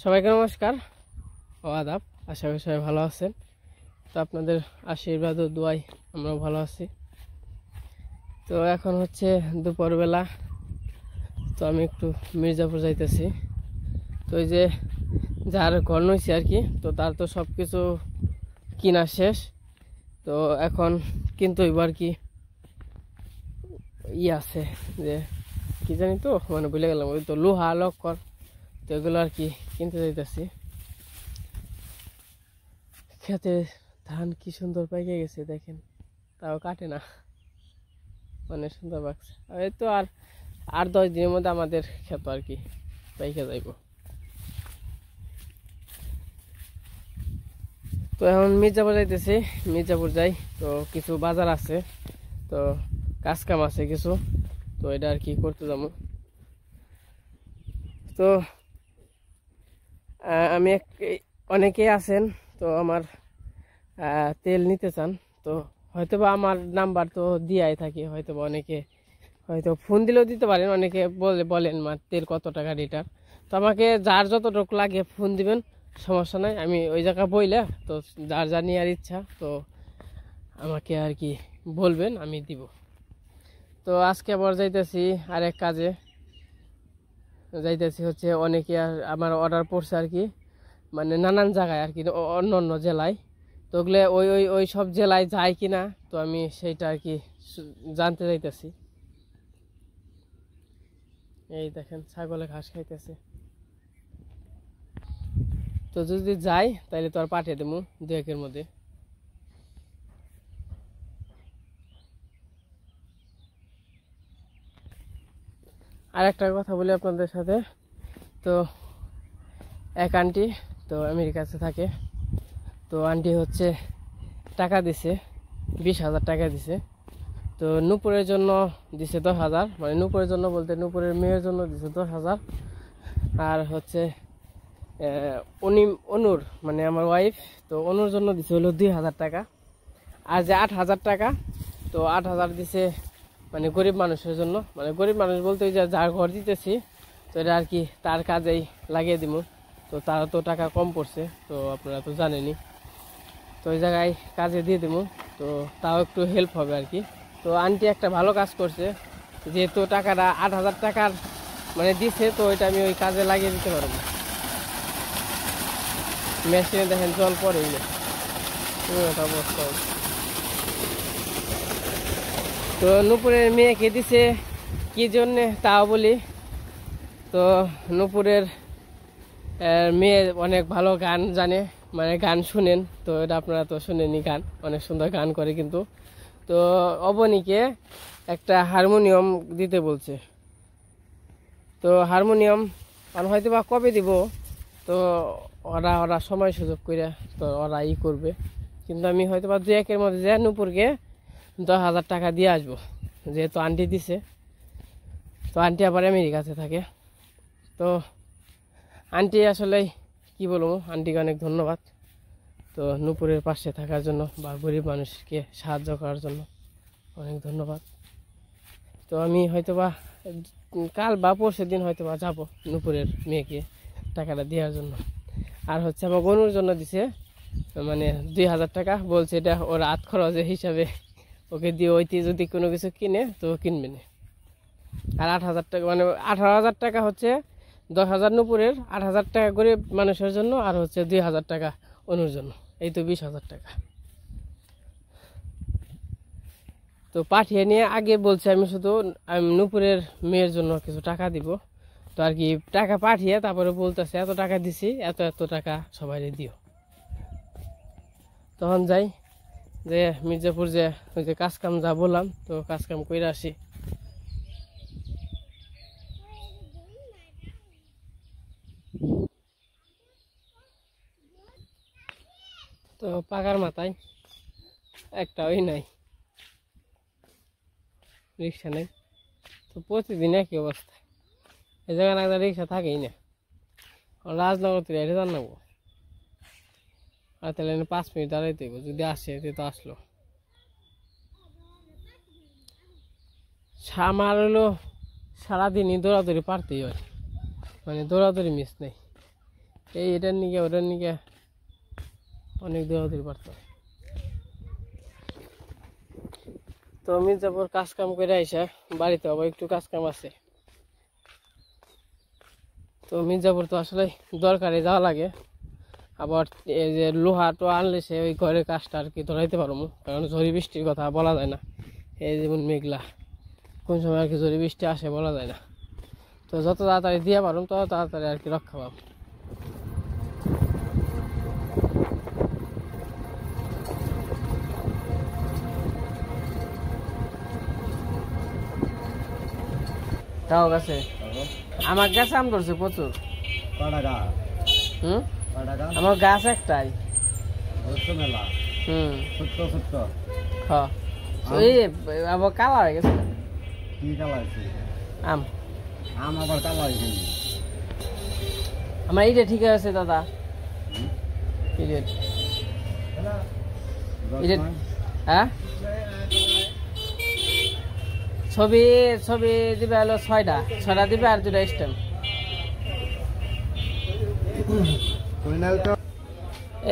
সবাইকে নমস্কার ও আদাব। আশা করি সবাই ভালো আছেন। তো আপনাদের আশীর্বাদ ও দোয়ায় আমরাও ভালো আছি। তো এখন হচ্ছে দুপুরবেলা। তো আমি একটু মির্জাপুর যাইতেছি। তো এই যে যার ঘর নইছে আর কি, তো তার তো সব কিছু কিনা শেষ। তো এখন কিন্তু এবার কি আছে যে কি জানি, তো মানে ভুলে গেলাম, ওই তো লোহা লক্কর, তো এগুলো আর কি কিনতে যাইতেছি। খেতে ধান কি সুন্দর পাইকে গেছে দেখেন, তাও কাটে না, অনেক সুন্দর পাকছে। এই তো আর 8-10 দিনের মধ্যে আমাদের ক্ষেত আর কি পাইকে যাইব। তো এখন মির্জাপুর যাইতেছি, মির্জাপুর যাই। তো কিছু বাজার আছে, তো কাজ কাম আছে কিছু, তো এটা আর কি করতে যাবো। তো আমি অনেকেই আছেন তো আমার তেল নিতে চান। তো হয়তোবা আমার নাম্বার তো দিয়াই থাকি, হয়তোবা অনেকে হয়তো ফোন দিলেও দিতে পারেন। অনেকে বলেন তেল কত টাকা লিটার। তো আমাকে যার যতটুকু লাগে ফোন দিবেন, সমস্যা নাই। আমি ওই জায়গা বইলে তো যার যা নেওয়ার ইচ্ছা তো আমাকে আর কি বলবেন, আমি দিব। তো আজকে আবার যাইতেছি আরেক কাজে, যাইতেছি হচ্ছে অনেকে আমার অর্ডার পড়ছে আর কি, মানে নানান জায়গায় আর কি, অন্য অন্য জেলায়। তো ওগুলো ওই ওই ওই সব জেলায় যায় কি না, তো আমি সেইটা আর কি জানতে যাইতেছি। এই দেখেন ছাগলে ঘাস খাইতেছে। তো যদি যাই তাহলে তো আর পাঠিয়ে দেবো 2-1-এর মধ্যে। আর একটা কথা বলি আপনাদের সাথে। তো এক আন্টি তো আমেরিকাতে থাকে। তো আন্টি হচ্ছে টাকা দিছে, 20,000 টাকা দিছে। তো নূপুরের জন্য দিছে 10,000, মানে নূপুরের জন্য বলতে নূপুরের মেয়ের জন্য দিছে 10,000। আর হচ্ছে অনুর মানে আমার ওয়াইফ, তো অনুর জন্য দিছে হলো 2,000 টাকা। আর যে 8,000 টাকা, তো 8,000 দিছে মানে গরিব মানুষের জন্য। মানে গরিব মানুষ বলতে ওই যে যার ঘর দিতেছি, তো এটা আর কি তার কাজেই লাগিয়ে দিব। তো তারা তো টাকা কম পড়ছে, তো আপনারা তো জানেনই। তো ওই জায়গায় কাজে দিয়ে দেবো, তো তাও একটু হেল্প হবে আর কি। তো আন্টি একটা ভালো কাজ করছে, যেহেতু টাকাটা 8,000 টাকার মানে দিছে, তো ওইটা আমি ওই কাজে লাগিয়ে দিতে পারবো। মেশিনে দেখেন জল পড়েই না, অবস্থা। তো নূপুরের মেয়েকে দিছে কি জন্যে তাও বলি। তো নূপুরের মেয়ে অনেক ভালো গান জানে, মানে গান শুনেন, তো এটা আপনারা তো শুনেনি, গান অনেক সুন্দর গান করে কিন্তু। তো অবনীকে একটা হারমোনিয়াম দিতে বলছে। তো হারমোনিয়াম হয়তো বা কবে দিব, তো ওরা ওরা সময় সুযোগ করে তো ওরা করবে। কিন্তু আমি হয়তো বা 2-1-এর মধ্যে যে নূপুরকে 10,000 টাকা দিয়ে আসবো, যেহেতু আন্টি দিছে। তো আন্টি আবার আমেরিকাতে থাকে। তো আন্টি আসলে কি বলবো, আন্টিকে অনেক ধন্যবাদ। তো নূপুরের পাশে থাকার জন্য বা গরিব মানুষকে সাহায্য করার জন্য অনেক ধন্যবাদ। তো আমি হয়তোবা কাল বা পরশু দিন হয়তোবা যাবো নূপুরের মেয়েকে টাকাটা দেওয়ার জন্য। আর হচ্ছে আমার বোনের জন্য দিছে মানে 2,000 টাকা, বলছে এটা ওর হাত খরচের হিসাবে ওকে দিয়ে, ওইটি যদি কোনো কিছু কিনে তো কিনবে না। আর 8,000 টাকা মানে 18,000 টাকা হচ্ছে 10,000 নূপুরের, 8,000 টাকা গরিব মানুষের জন্য, আর হচ্ছে 2,000 টাকা অনুর জন্য। এই তো 20,000 টাকা। তো পাঠিয়ে নিয়ে আগে বলছে আমি শুধু নূপুরের মেয়ের জন্য কিছু টাকা দিব। তো আর কি টাকা পাঠিয়ে তারপরে বলতেছে এত টাকা দিছি, এত এত টাকা সবাই দিও। তখন যাই যে মির্জাপুর যে ওই যে কাজ কাম যা বললাম, তো কাজ কাম করে আসি। তো পাকার মাথায় একটা ওই নাই, রিক্সা নেই। তো প্রতিদিন একই অবস্থা, এই জায়গায় না রিক্সা থাকেই না। রাজনগর থেকে এটা জানাবো, আর তাহলে 5 মিনিট দাঁড়াইতে হইব, যদি আসে তো আসলো। আমার হলো সারাদিনই দৌড়াদৌড়ি পারতেই হয়, মানে দৌড়াদৌড়ি মিস নেই। এই এটার নিকে ওটার নিকে অনেক দূর হতে পারত। তো মির্জাপুর কাজ কাম করে আইসা বাড়িতে আবার একটু কাজ কাম আছে। তো মির্জাপুর তো আসলে দরকারে যাওয়া লাগে, আবার এই যে লোহা তো আনলে সে ওই ঘরের কাজটা আর কি ধরাইতে পারবো, কারণ ঝড়ি বৃষ্টির কথা বলা যায় না। এই যেমন মেঘলা, কোন সময় আর কি ঝড়ি বৃষ্টি আসে বলা যায় না। তো যত তাড়াতাড়ি দিয়ে পারো তত তাড়াতাড়ি আর কি রক্ষা পাবো। তাও গাছে আমার গাছে আম ধরছে প্রচুর। আমার গাছ একটাই। আবার কালা হয়ে গেছে। আম আবার কালা হয়ে গেছে। আমার এইটা ঠিক আছে দাদা, হ্যাঁ ছবি ছবি দিবে হলো 6টা দিবে আর 2টা স্ট্যাম্প।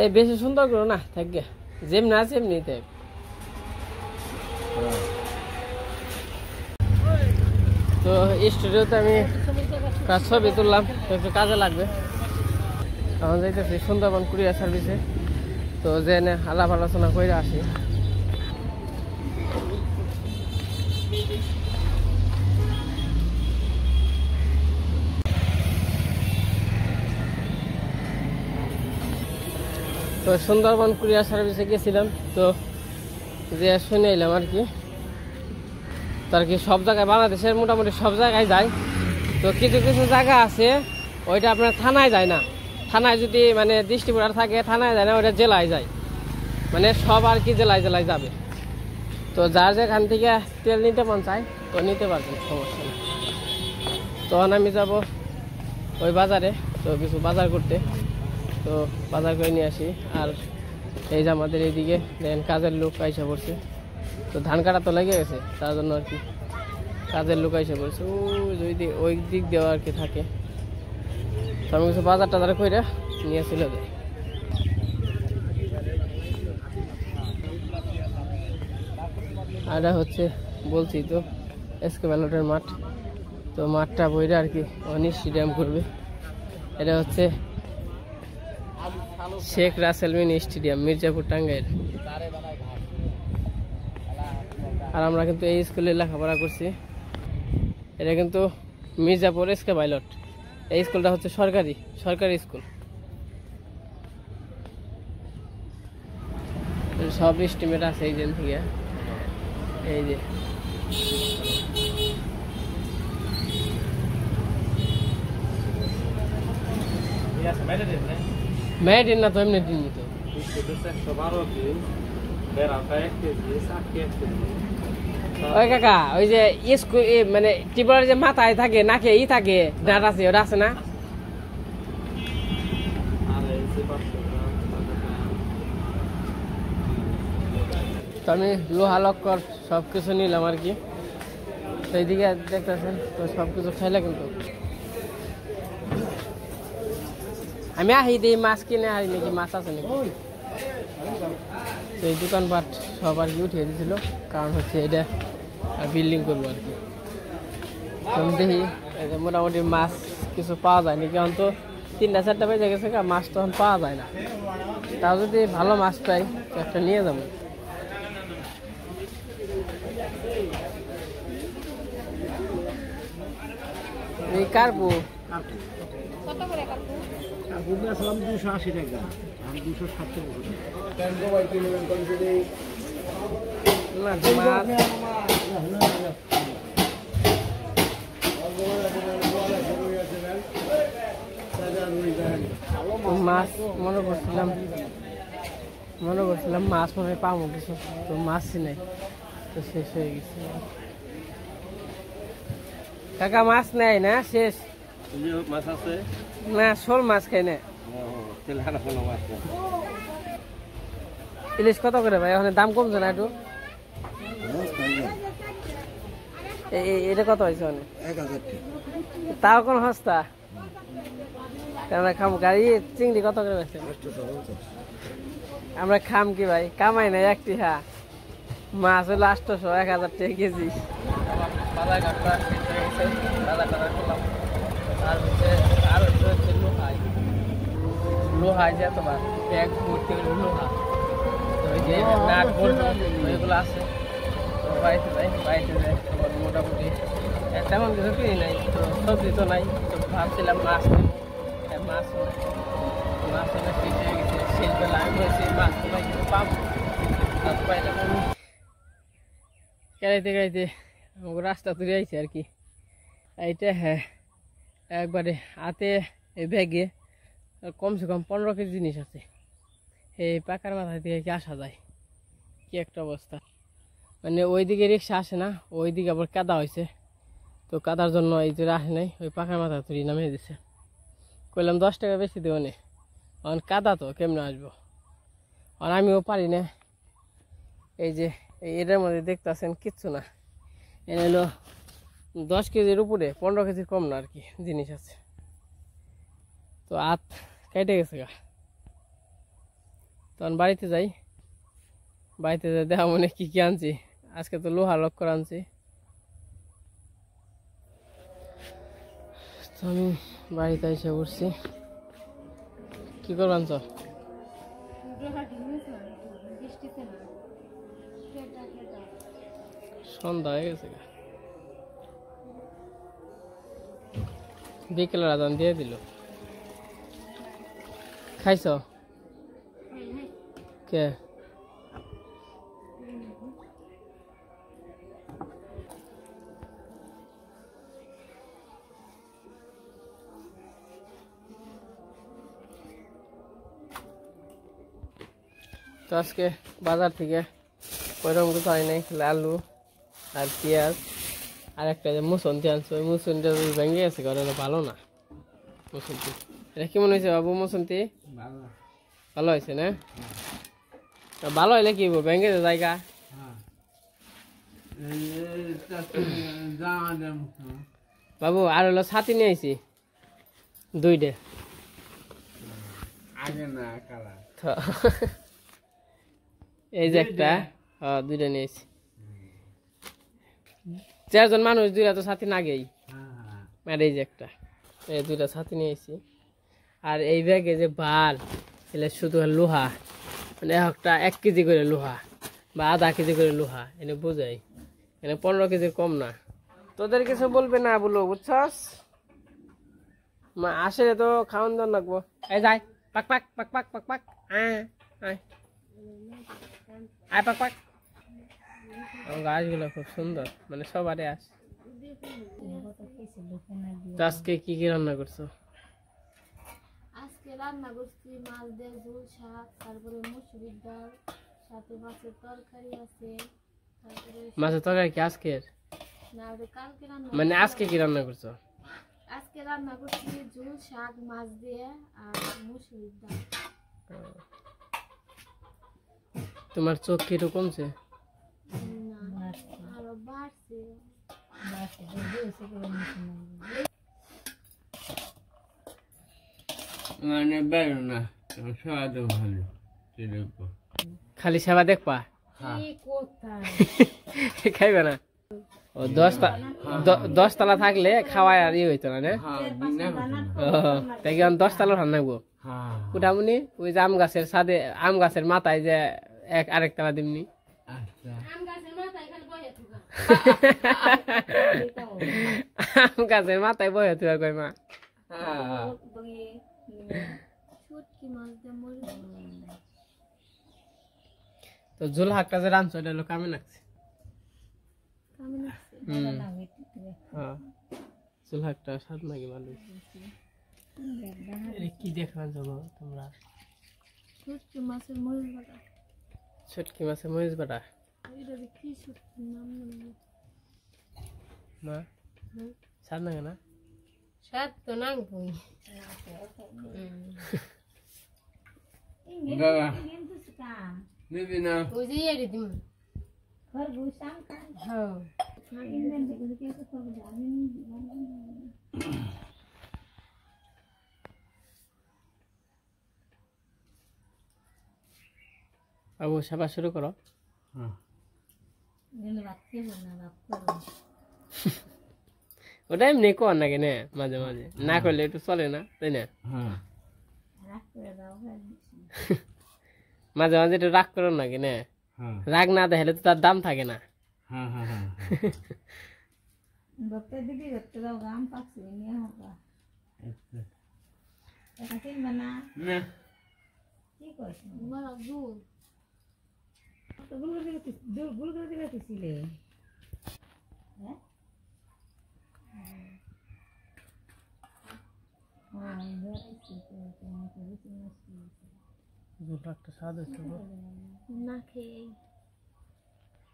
এই বেশি সুন্দর করো না থাকবে, যেমনি আছে এমনি থাক। তো স্টুডিওতে আমি ছবি তুললাম, তো একটু কাজে লাগবে। এখন যাইতেছি সুন্দরবন কুরিয়ার সার্ভিসে, তো জেনে আলাপ আলোচনা করে আসি। তো সুন্দরবন কুরিয়ার সার্ভিসে গেছিলাম, তো যে শুনে এলাম আর কি, তার কি সব জায়গায় বাংলাদেশের মোটামুটি সব জায়গায় যায়। তো কিছু কিছু জায়গা আছে ওইটা আপনার থানায় যায় না, থানায় যদি মানে ডিস্ট্রিবিউটার থাকে থানায় যায় না, ওইটা জেলায় যায়, মানে সব আর কি জেলায় জেলায় যাবে। তো যার যেখান থেকে তেল নিতে মন চায় তো নিতে পারবেন, সমস্যা নেই। তখন আমি যাব ওই বাজারে, তো কিছু বাজার করতে, তো বাজার করে নিয়ে আসি। আর এই যে আমাদের এইদিকে দেখেন কাজের লোক আইসা পড়ছে, তো ধান কাটা তো লেগে গেছে, তার জন্য আর কি কাজের লোক আইসা পড়ছে ওই দিক দেওয়া আর কি থাকে। তো আমি কিছু বাজার টাজার করে নিয়ে চলে যাই। আর এটা হচ্ছে বলছি তো এসকে ব্যালটের মাঠ, তো মাঠটা বইরে আর কি অনেক স্টেডিয়াম করবে। এটা হচ্ছে শেখ রাসেল মিনি স্টেডিয়াম, মির্জাপুর টাঙ্গাইল। আর আমরা কিন্তু এই স্কুলে লেখাপড়া করছি, এটা কিন্তু মির্জাপুর এসকে পাইলট। এই স্কুলটা হচ্ছে সরকারি স্কুল। সব এস্টিমেট আছে এই দিন থেকে, এই যে মেয়েটির না তো এমনি দিন তো ওই কাকা, ওই যে স্কুল মানে টিপলার যে মাথায় থাকে নাকে থাকে ডাঁট আছে, ওটা আছে না? তো আমি লোহা লক্কর সব কিছু নিলাম আর কি, সেই দিকে দেখতেছেন। তো সব কিছু খাইলে কিন্তু আমি আহি দিই মাছ কিনে আহি নাকি মাছ আছে নাকি। তো এই দোকানপাট সব আর কি উঠিয়ে দিয়েছিল, কারণ হচ্ছে এটা বিল্ডিং করবো আর কি। আমি দেখি মোটামুটি মাছ কিছু পাওয়া যায় নাকি, এখন তো 3টা 4টা বেজে গেছে, মাছ তখন পাওয়া যায় না। তাও যদি ভালো মাছ পাই তো একটা নিয়ে যাবো। এই কার্পু কত করে? কার্পু 280 টাকা, আমি 270 মাছ মনে করছিলাম মাছ মনে হয় পাবো কিছু, তো মাছই নেই, তো শেষ হয়ে গেছে। কাকা মাছ নেই না, শেষ মাছ আছে না, শোল মাছ খাই না। ইলিশ কত করে ভাই? ওখানে দাম কমছে না একটু? এটা কত হয়েছে? 1000 টাকা। তাও কোন সস্তা? আমরা খাম গাড়ি চিংড়ি কত করে বেচছেন? আমরা খাম কি ভাই, কামাই নাই একটি। হ্যাঁ, মাছ হলো 800, 1000 টাকা কেজি। লোহা যে তোমার ব্যাগ ভর্তি হলো লোহা, ওই যে নাট বল্টু ওইগুলো আছে। তো বাড়িতে যাই, বাড়িতে যাই মোটামুটি তেমন কিছু কিনি নাই, তো সবজি তো নাই। তো ভাবছিলাম মাছ নেব, মাছ মাছ হলে ঠিক হয়ে গেছে। শেষ বেলা আমি বলছি মাছ তোমায় কিছু পাবো, কেড়াইতে কেড়াইতে আমাকে রাস্তা তুলে আইছে আর কি। এইটা হ্যাঁ, একবারে হাতে এই ব্যাগে কমসে কম 15 কেজি জিনিস আছে। এই পাকার মাথা থেকে কি আসা যায়, কি একটা অবস্থা। মানে ওইদিকে রিক্সা আসে না, ওইদিকে আবার কাদা হয়েছে। তো কাদার জন্য এই যে আসে নাই, ওই পাকার মাথা তুলি নামিয়ে দিছে। কইলাম 10 টাকা বেশি দেবো না, এখন কাদা তো কেমনে আসবো, আর আমিও পারি না। এই যে এটার মধ্যে দেখতেছেন কিচ্ছু না, এনে হলো 10 কেজির উপরে, 15 কেজির কম না আর কি জিনিস আছে। তো হাত কেটে গেছে গা। তখন বাড়িতে যাই, বাড়িতে যাই দেখা মনে কি কি আনছি। আজকে তো লোহা লক করে আনছি। তো আমি বাড়িতে এসে বসছি। কি করবো আনছ? সন্ধ্যা হয়ে গেছে গা, বিকেলের আজান দিয়ে দিল। খাইছ কে? তো আজকে বাজার থেকে ওইরকম কিছু হয় নাই, আলু আর পেঁয়াজ আর একটা যে মুসন্তি আনছে। ওই মুসন্তিটা ভেঙে গেছে, কারণ ভালো না মুসন্তি। এটা কেমন হয়েছে বাবু মুসন্তি? ভালো হয়েছে না? ভালো হইলে কি হবো, ভেঙে জায়গা। বাবু আর হলো ছাতি নিয়ে আইছি 2টে। এই যে একটা, 2টা নিয়েছি। 4জন মানুষ, 2টা তো ছাতি না গেই। আর এই যে একটা, এই 2টা ছাতি নিয়েছি। আর এই ব্যাগে যে বাল, এলে শুধু লোহা, মানে একটা 1 কেজি করে লোহা বা আধা কেজি করে লোহা, এনে বোঝাই। এনে 15 কেজির কম না। তোদের কিছু বলবে না বলো, বুঝছস? আসলে তো খাওয়ান দাওয়ান লাগবো। এই যাই, পাক পাক পাক পাক পাক পাক, আয় আয় পাক পাক। গাছগুলো খুব সুন্দর, মানে সবারই আস। আজকে কি কি রান্না করছো? আজকে রান্না করছি মাছ দিয়ে ঝোল, শাক, তারপরে মসুরির ডাল, সাথে মাছের তরকারি আছে। তারপরে মাছের তরকারি কি আজকের? না, ওটা কালকে রান্না। মানে আজকে কি রান্না করছো? আজকে রান্না করছি ঝোল, শাক, মাছ দিয়ে আর মসুরির ডাল। তোমার চোখ কি একটু কমছে? না, আরো বাড়ছে। মানে বেরো না, স্বাদ ভালো। খালি সেবা দেখবা, খাইবে না? ও 10 তলা থাকলে খাওয়ায় আর হইতো না। তাই 10 তলা রান্নাবো কুটামুনি, ওই যে আম গাছের ছাদে, আম গাছের মাথায় যে আরেক তলা দিমনি। আম গাছের মাথায় বয়ে তুই কই মা। তো ঝোল হাঁকটা যে রাঁধছো এটা হলো কামে লাগছে। হ্যাঁ, ঝোল হাঁকটা স্বাদ নাকি ভালো। কি দেখলাম তোমরা? শুটকি মাছের মরিচ বাটা। শুটকি মাছের মরিচ বাটা? এটা কি শুটকি নাম মা স্বাদ লাগে না? স্বাদ তো নাম কই। দাদা নিবি না? ওই যে এর দিম খরগোশ আম। হ্যাঁ, বাবু সেবা শুরু করো। হ্যাঁ ওটা এমনি কর না কেন মাঝে মাঝে, না করলে একটু চলে না, তাই না? হ্যাঁ মাঝে মাঝে একটু রাগ করো না কেন? হ্যাঁ রাগ না দেখলে তো তার দাম থাকে না। হ্যাঁ হ্যাঁ হ্যাঁ না বড় দুধ না খেয়ে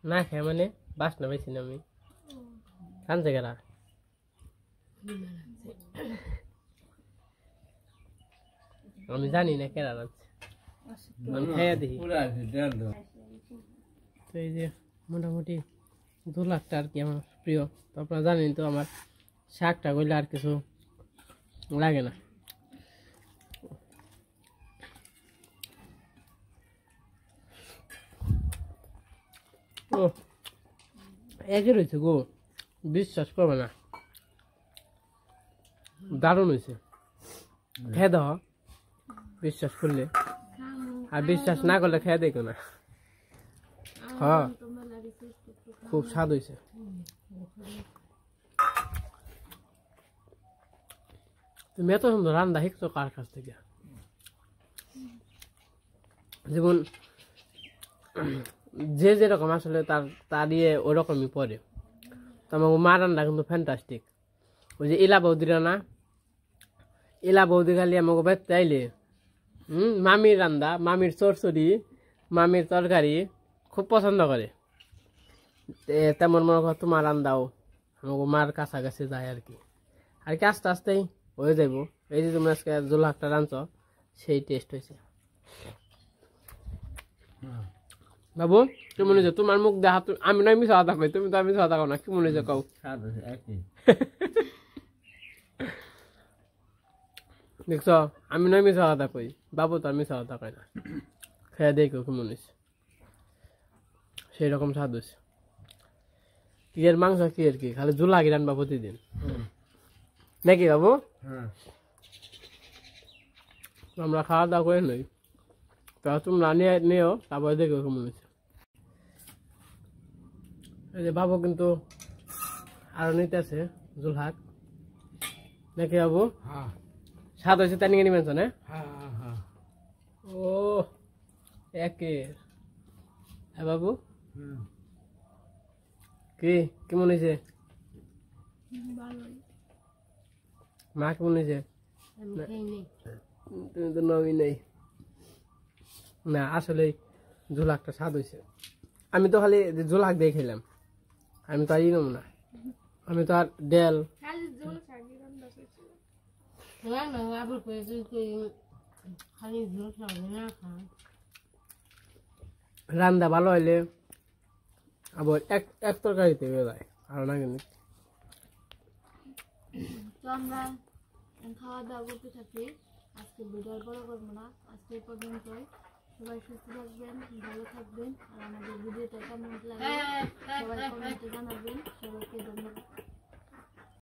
না খেয়ে মানে বাসনা পাইছি না আমি, কানছে গেলা আমি জানি না কেনা রাখছে, আমি খাইয়া দেখি। পুরা আছে দেড় দাও তো এই যে মোটামুটি 2 লাখটা আর কি আমার প্রিয়। তো আপনারা জানেন তো আমার শাকটা করলে আর কিছু লাগে না। ও একই রয়েছে গো, বিশ্বাস করবে না, দারুণ হয়েছে। খেয়ে দাও বিশ্বাস করলে, আর বিশ্বাস না করলে খেয়ে দেখো না। হ্যাঁ খুব স্বাদ হয়েছে। তুমি এত সুন্দর রান্না শিখছো কার কাছ থেকে? যেমন যে যেরকম আসলে তার ইয়ে ওরকমই পরে। তো আমার মা রান্না কিন্তু ফ্যান্টাস্টিক। ওই যে ইলা বৌদিরা না, ইলা বৌদি খালি আমাকে বেড়তে আইলে মামির রান্না, মামির চরচড়ি, মামির তরকারি খুব পছন্দ করে। তেমন মনে করো তোমার রান্নাও আমাকে মার কাছাকাছি যায় আর কি। আর কি আস্তে আস্তেই হয়ে যাইব। এই যে তুমি আজকে জোলাকটা রাঁধছ, সেই টেস্ট হয়েছে। বাবু কি মনে হচ্ছে তোমার মুখ দেখা? আমি নয় মিশা কথা কই, তুমি তো আমি মিশা কথা কও না, কি মনে হচ্ছে কও? স্বাদ আছে একই। দেখছ আমি নয় মিশা কথা কই, বাবু তো আর মিশা কথা কয় না। খেয়ে দেখো কি মনে হচ্ছে, সেই রকম স্বাদ হচ্ছে। কি এর মাংস কি আর কি, খালি জোলা কি রান্না প্রতিদিন নাকি বাবু? হ্যাঁ আমরা খাওয়া দাওয়া করে নই, তা তোমরা নিয়েও তারপরে দেখো কেমন হয়েছে। এই যে বাবু কিন্তু আরো নিতেছে জোলহাক নাকি বাবু? হ্যাঁ স্বাদ হয়েছে তাই নিয়ে নিবেন না? হ্যাঁ হ্যাঁ ও একের। হ্যাঁ বাবু কি কেমন হয়েছে? মা কেমন হয়েছে? তুমি তো নামই নেই না। আসলে জোলাকটা স্বাদ হয়েছে। আমি তো খালি জোলাক দিয়ে খেলাম, আমি তো আর ই নেব না, আমি তো আর ডেল রান্না ভালো হইলে আবার এক তরকারিতে হয়ে যায় আর না কিন্তু। তো আমরা খাওয়া দাওয়া করতে থাকি। আজকে ভিডিও বড় করবো না, আজকে এই পর্যন্তই। সবাই সুস্থ থাকবেন, ভালো থাকবেন, আর আমাদের ভিডিওটা কেমন লাগে সবাই কমেন্টে জানাবেন। সবাইকে ধন্যবাদ।